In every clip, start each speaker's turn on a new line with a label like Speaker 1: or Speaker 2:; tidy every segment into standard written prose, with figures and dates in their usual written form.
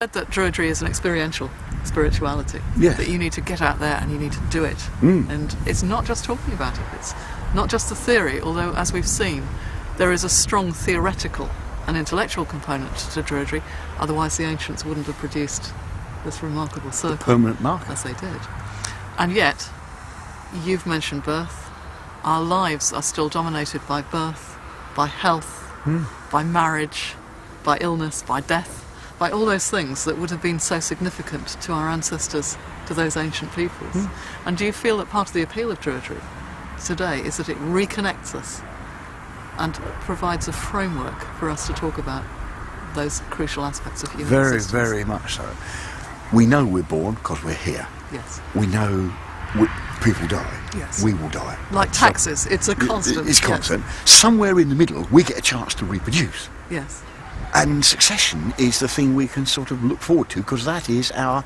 Speaker 1: said that Druidry is an experiential spirituality.
Speaker 2: Yes.
Speaker 1: That you need to get out there and you need to do it. And it's not just talking about it, it's not just the theory, although, as we've seen, there is a strong theoretical and intellectual component to Druidry, otherwise the ancients wouldn't have produced this remarkable circle.
Speaker 2: The permanent marker.
Speaker 1: As they did. And yet, you've mentioned birth. Our lives are still dominated by birth, by health, by marriage, by illness, by death, by all those things that would have been so significant to our ancestors, to those ancient peoples. And do you feel that part of the appeal of Druidry today is that it reconnects us and provides a framework for us to talk about those crucial aspects of human existence?
Speaker 2: Very much so. We know we're born because we're here.
Speaker 1: Yes.
Speaker 2: We know people die.
Speaker 1: Yes.
Speaker 2: We will die.
Speaker 1: Like taxes, it's a constant.
Speaker 2: It's constant. Somewhere in the middle, we get a chance to reproduce.
Speaker 1: Yes.
Speaker 2: And succession is the thing we can sort of look forward to, because that is our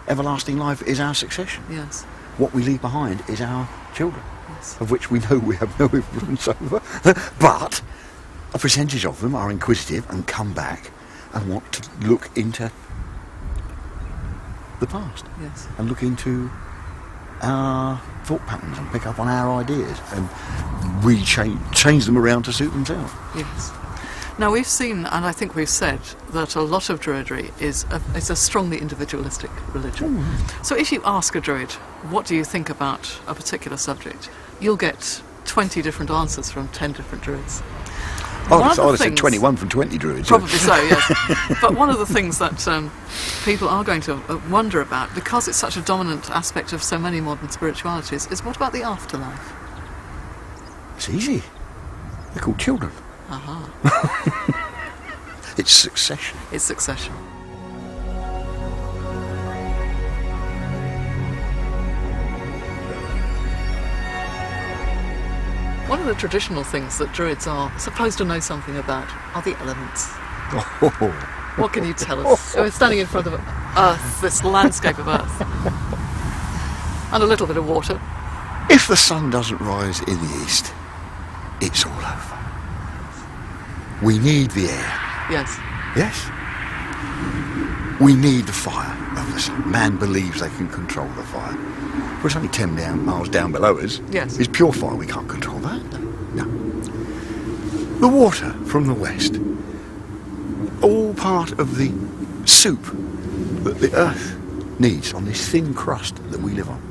Speaker 2: everlasting life, is our succession.
Speaker 1: Yes.
Speaker 2: What we leave behind is our children,
Speaker 1: Yes.
Speaker 2: of which we know we have no influence over. But a percentage of them are inquisitive and come back and want to look into the past.
Speaker 1: Yes.
Speaker 2: And look into our thought patterns and pick up on our ideas and change them around to suit themselves.
Speaker 1: Yes. Now, we've seen, and I think we've said, that a lot of Druidry is a strongly individualistic religion. So if you ask a Druid, what do you think about a particular subject, you'll get 20 different answers from 10 different Druids.
Speaker 2: I would have said 21 from 20 Druids.
Speaker 1: Probably so, yes. But one of the things that people are going to wonder about, because it's such a dominant aspect of so many modern spiritualities, is what about the afterlife?
Speaker 2: It's easy. They're called children. It's succession.
Speaker 1: It's succession. One of the traditional things that Druids are supposed to know something about are the elements. What can you tell us? We're standing in front of Earth, this landscape of Earth, and a little bit of water.
Speaker 2: If the sun doesn't rise in the east, it's all over. We need the air.
Speaker 1: Yes.
Speaker 2: Yes? We need the fire of the sun. Man believes they can control the fire. Well, it's only 10 miles down below us.
Speaker 1: Yes.
Speaker 2: It's pure fire. We can't control that. No. The water from the west, all part of the soup that the earth needs on this thin crust that we live on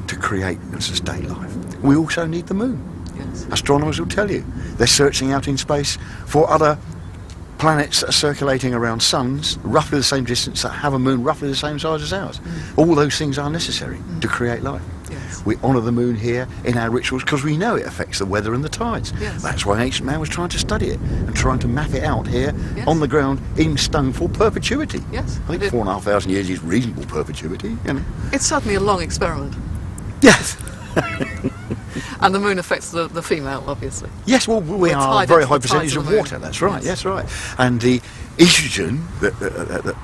Speaker 2: to create and sustain life. We also need the moon.
Speaker 1: Yes.
Speaker 2: Astronomers will tell you. They're searching out in space for other planets that are circulating around suns roughly the same distance, that have a moon roughly the same size as ours. All those things are necessary to create life.
Speaker 1: Yes.
Speaker 2: We honour the moon here in our rituals because we know it affects the weather and the tides.
Speaker 1: Yes.
Speaker 2: That's why ancient man was trying to study it and trying to map it out here
Speaker 1: Yes.
Speaker 2: on the ground in stone for perpetuity.
Speaker 1: Yes.
Speaker 2: I think 4,500 years is reasonable perpetuity. You know.
Speaker 1: It's certainly a long experiment.
Speaker 2: Yes.
Speaker 1: And the moon affects the female, obviously.
Speaker 2: Yes, well, we
Speaker 1: It's
Speaker 2: are a
Speaker 1: tied
Speaker 2: very
Speaker 1: into
Speaker 2: high
Speaker 1: the tides
Speaker 2: percentage
Speaker 1: of
Speaker 2: of
Speaker 1: the moon.
Speaker 2: water, that's right,
Speaker 1: Yes.
Speaker 2: that's right. And the estrogen that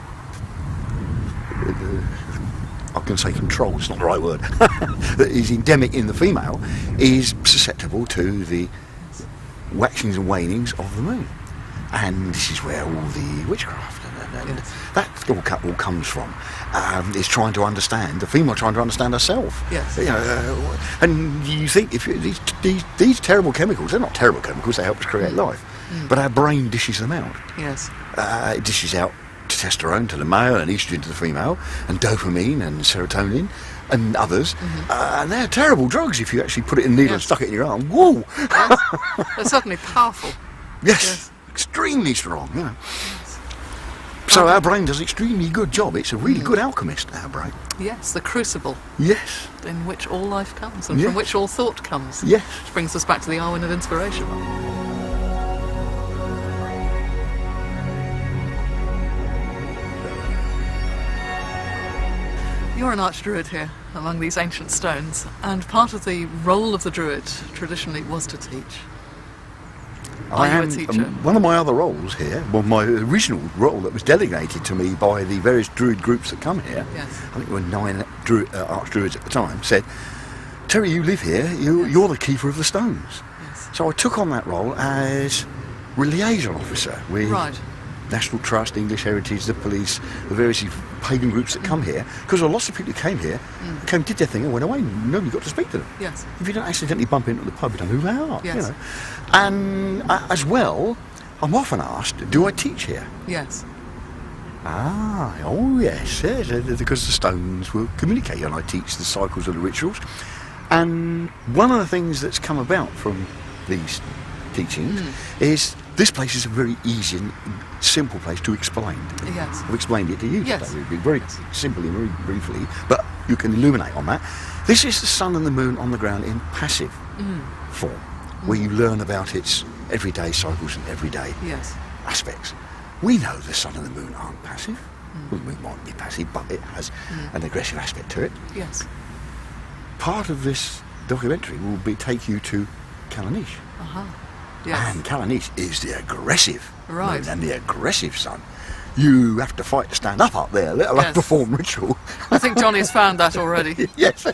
Speaker 2: I can say control, it's not the right word, that is endemic in the female, is susceptible to the waxings and wanings of the moon. And this is where all the witchcraft and
Speaker 1: Yes.
Speaker 2: that all comes from. Is trying to understand, the female trying to understand herself.
Speaker 1: Yes.
Speaker 2: You know, and you think if these terrible chemicals, they're not terrible chemicals, they help us create life. But our brain dishes them out.
Speaker 1: Yes.
Speaker 2: It dishes out testosterone to the male and estrogen to the female, and dopamine and serotonin and others. And they're terrible drugs if you actually put it in a needle and
Speaker 1: Yes.
Speaker 2: stuck it in your arm. Whoa!
Speaker 1: Yes. They're certainly powerful.
Speaker 2: Yes. Extremely strong, you know. So our brain does an extremely good job. It's a really good alchemist, our brain.
Speaker 1: Yes, the crucible
Speaker 2: Yes.
Speaker 1: in which all life comes and
Speaker 2: Yes.
Speaker 1: from which all thought comes.
Speaker 2: Yes.
Speaker 1: Which brings us back to the Arwen of inspiration. You're an archdruid here among these ancient stones, and part of the role of the druid traditionally was to teach. Are you a teacher?
Speaker 2: One of my other roles here, well, my original role that was delegated to me by the various druid groups that come here,
Speaker 1: Yes.
Speaker 2: I think there were 9 archdruids at the time, said, Terry, you live here, you're the keeper of the stones.
Speaker 1: Yes.
Speaker 2: So I took on that role as liaison officer with
Speaker 1: Right.
Speaker 2: National Trust, English Heritage, the police, the various pagan groups that come here, because there are lots of people who came here, came, did their thing and went away, and nobody got to speak to them.
Speaker 1: Yes.
Speaker 2: If you don't accidentally bump into the pub, you don't know who they are.
Speaker 1: Yes.
Speaker 2: You know. And as well, I'm often asked, do I teach here?
Speaker 1: Yes.
Speaker 2: Ah, oh yes, because the stones will communicate, and I teach the cycles of the rituals. And one of the things that's come about from these teachings is this place is a very easy and simple place to explain.
Speaker 1: Yes.
Speaker 2: I've explained it to you
Speaker 1: Yes.
Speaker 2: today, very simply, very briefly, but you can illuminate on that. This is the sun and the moon on the ground in passive form, where you learn about its everyday cycles and everyday aspects. We know the sun and the moon aren't passive. Well, the moon might be passive, but it has an aggressive aspect to it.
Speaker 1: Yes.
Speaker 2: Part of this documentary will take you to Calanish.
Speaker 1: Yes.
Speaker 2: And Calanish is the aggressive
Speaker 1: Right.
Speaker 2: moon and the aggressive sun. You have to fight to stand up there, let alone perform ritual.
Speaker 1: I think Johnny's found that already.
Speaker 2: Yes.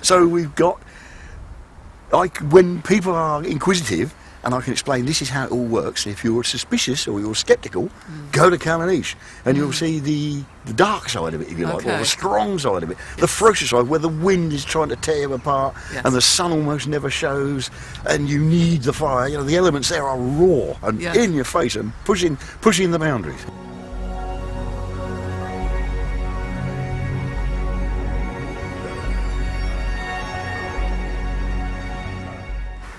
Speaker 2: So we've got, when people are inquisitive, and I can explain this is how it all works. If you're suspicious or you're sceptical, go to Calanish and you'll see the dark side of it, if you like, or the strong side of it, the ferocious side where the wind is trying to tear you apart and the sun almost never shows, and you need the fire. You know, the elements there are raw and in your face and pushing the boundaries.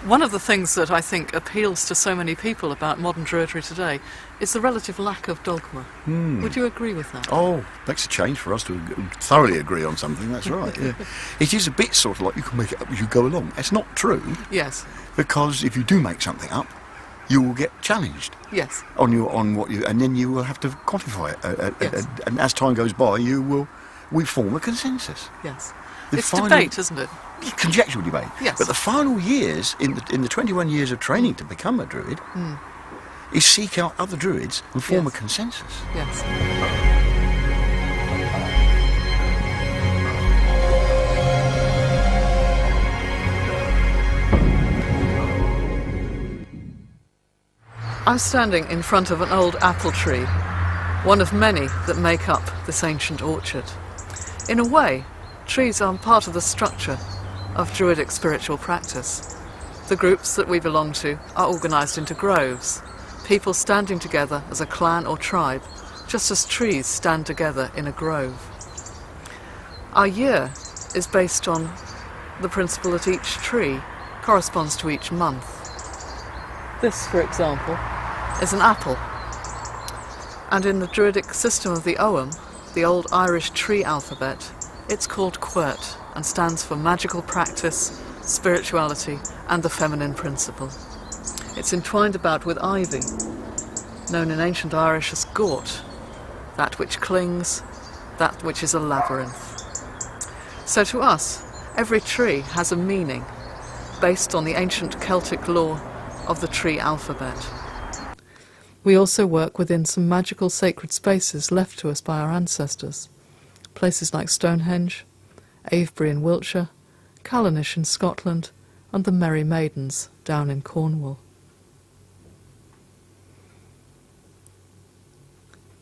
Speaker 1: One of the things that I think appeals to so many people about modern Druidry today is the relative lack of dogma. Would you agree with that?
Speaker 2: Oh, makes a change for us to thoroughly agree on something, that's right. Yeah. It is a bit sort of like you can make it up as you go along. It's not true.
Speaker 1: Yes.
Speaker 2: Because if you do make something up, you will get challenged.
Speaker 1: Yes.
Speaker 2: On what you, and then you will have to quantify it. And as time goes by, we form a consensus.
Speaker 1: Yes.
Speaker 2: The
Speaker 1: it's debate, isn't it?
Speaker 2: Conjectural debate.
Speaker 1: Yes.
Speaker 2: But the final years, in the 21 years of training to become a druid, is seek out other druids and form a consensus.
Speaker 1: Yes. I'm standing in front of an old apple tree, one of many that make up this ancient orchard. In a way, trees are part of the structure of Druidic spiritual practice. The groups that we belong to are organised into groves, people standing together as a clan or tribe, just as trees stand together in a grove. Our year is based on the principle that each tree corresponds to each month. This, for example, is an apple. And in the Druidic system of the Ogham, the old Irish tree alphabet, it's called Quert and stands for magical practice, spirituality and the feminine principle. It's entwined about with ivy, known in ancient Irish as gort, that which clings, that which is a labyrinth. So to us, every tree has a meaning based on the ancient Celtic lore of the tree alphabet. We also work within some magical sacred spaces left to us by our ancestors. Places like Stonehenge, Avebury in Wiltshire, Calanish in Scotland, and the Merry Maidens down in Cornwall.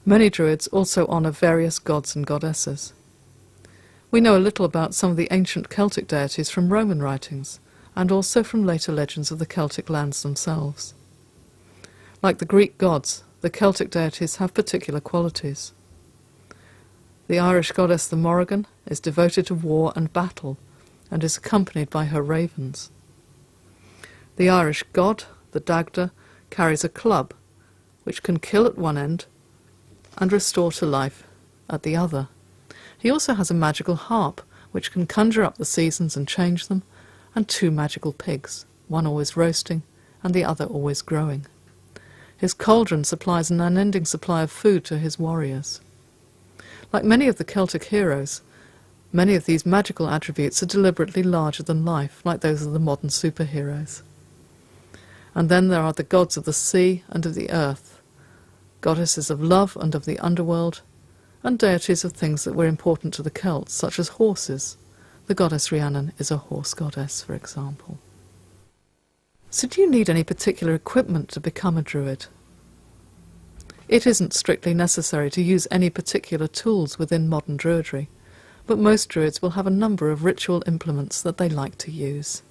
Speaker 1: Many Druids also honour various gods and goddesses. We know a little about some of the ancient Celtic deities from Roman writings, and also from later legends of the Celtic lands themselves. Like the Greek gods, the Celtic deities have particular qualities. The Irish goddess the Morrigan is devoted to war and battle, and is accompanied by her ravens. The Irish god, the Dagda, carries a club, which can kill at one end and restore to life at the other. He also has a magical harp, which can conjure up the seasons and change them, and two magical pigs, one always roasting and the other always growing. His cauldron supplies an unending supply of food to his warriors. Like many of the Celtic heroes, many of these magical attributes are deliberately larger than life, like those of the modern superheroes. And then there are the gods of the sea and of the earth, goddesses of love and of the underworld, and deities of things that were important to the Celts, such as horses. The goddess Rhiannon is a horse goddess, for example. So do you need any particular equipment to become a druid? It isn't strictly necessary to use any particular tools within modern Druidry, but most Druids will have a number of ritual implements that they like to use.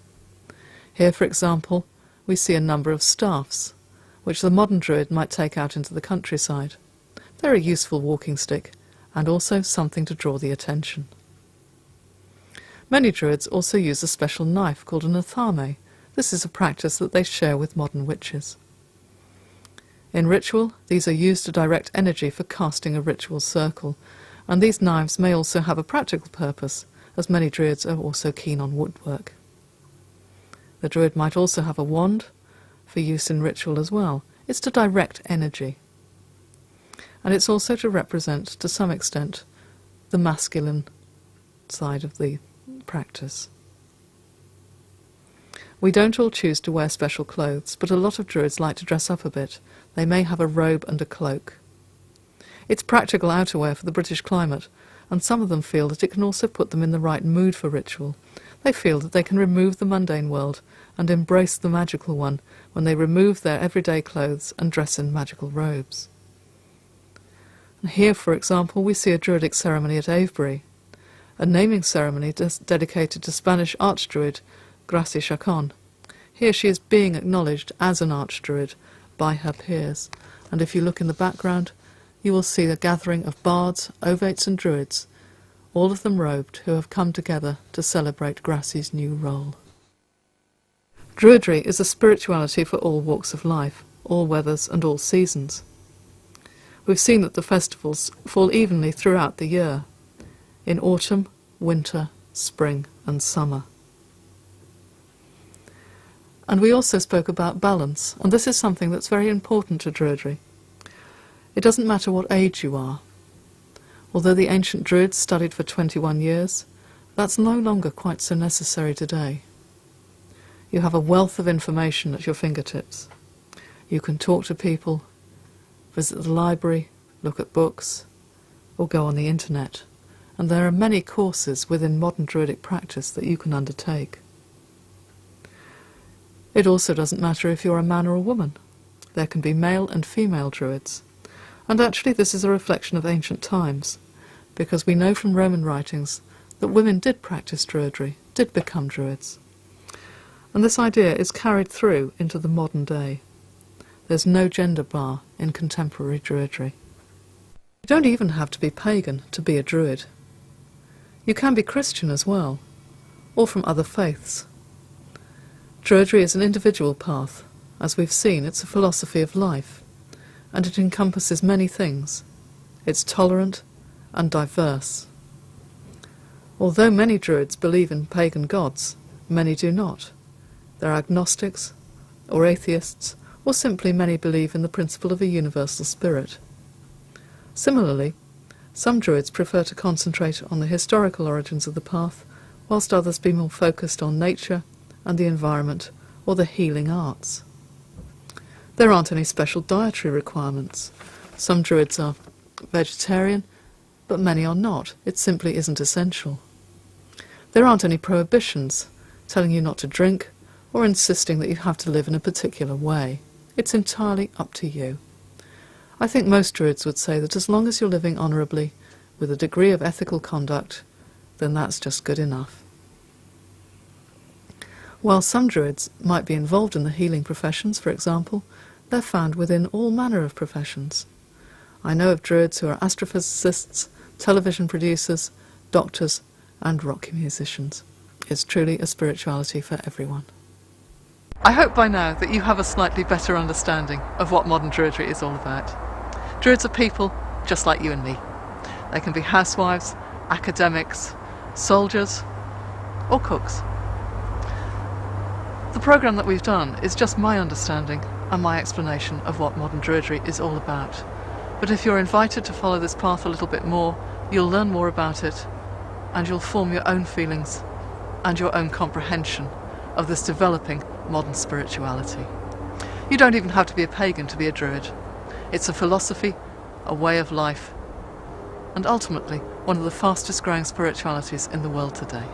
Speaker 1: Here, for example, we see a number of staffs, which the modern Druid might take out into the countryside. They're a useful walking stick, and also something to draw the attention. Many Druids also use a special knife called an athame. This is a practice that they share with modern witches. In ritual, these are used to direct energy for casting a ritual circle, and these knives may also have a practical purpose, as many Druids are also keen on woodwork. The Druid might also have a wand for use in ritual as well. It's to direct energy. And it's also to represent, to some extent, the masculine side of the practice. We don't all choose to wear special clothes, but a lot of Druids like to dress up a bit. They may have a robe and a cloak. It's practical outerwear for the British climate, and some of them feel that it can also put them in the right mood for ritual. They feel that they can remove the mundane world and embrace the magical one when they remove their everyday clothes and dress in magical robes. And here, for example, we see a Druidic ceremony at Avebury, a naming ceremony dedicated to Spanish Archdruid Gracia Chacon. Here she is being acknowledged as an Archdruid by her peers, and if you look in the background, you will see a gathering of bards, ovates and druids, all of them robed, who have come together to celebrate Gracia's new role. Druidry is a spirituality for all walks of life, all weathers and all seasons. We've seen that the festivals fall evenly throughout the year, in autumn, winter, spring and summer. And we also spoke about balance, and this is something that's very important to Druidry. It doesn't matter what age you are. Although the ancient Druids studied for 21 years, that's no longer quite so necessary today. You have a wealth of information at your fingertips. You can talk to people, visit the library, look at books, or go on the internet, and there are many courses within modern Druidic practice that you can undertake. It also doesn't matter if you're a man or a woman. There can be male and female Druids. And actually this is a reflection of ancient times, because we know from Roman writings that women did practice Druidry, did become Druids. And this idea is carried through into the modern day. There's no gender bar in contemporary Druidry. You don't even have to be pagan to be a Druid. You can be Christian as well, or from other faiths. Druidry is an individual path. As we've seen, it's a philosophy of life, and it encompasses many things. It's tolerant and diverse. Although many Druids believe in pagan gods, many do not. They're agnostics, or atheists, or simply many believe in the principle of a universal spirit. Similarly, some Druids prefer to concentrate on the historical origins of the path, whilst others be more focused on nature and the environment, or the healing arts. There aren't any special dietary requirements. Some Druids are vegetarian, but many are not. It simply isn't essential. There aren't any prohibitions, telling you not to drink, or insisting that you have to live in a particular way. It's entirely up to you. I think most Druids would say that as long as you're living honourably, with a degree of ethical conduct, then that's just good enough. While some Druids might be involved in the healing professions, for example, they're found within all manner of professions. I know of Druids who are astrophysicists, television producers, doctors, and rock musicians. It's truly a spirituality for everyone. I hope by now that you have a slightly better understanding of what modern Druidry is all about. Druids are people just like you and me. They can be housewives, academics, soldiers, or cooks. The programme that we've done is just my understanding and my explanation of what modern Druidry is all about. But if you're invited to follow this path a little bit more, you'll learn more about it, and you'll form your own feelings and your own comprehension of this developing modern spirituality. You don't even have to be a pagan to be a Druid. It's a philosophy, a way of life, and ultimately one of the fastest growing spiritualities in the world today.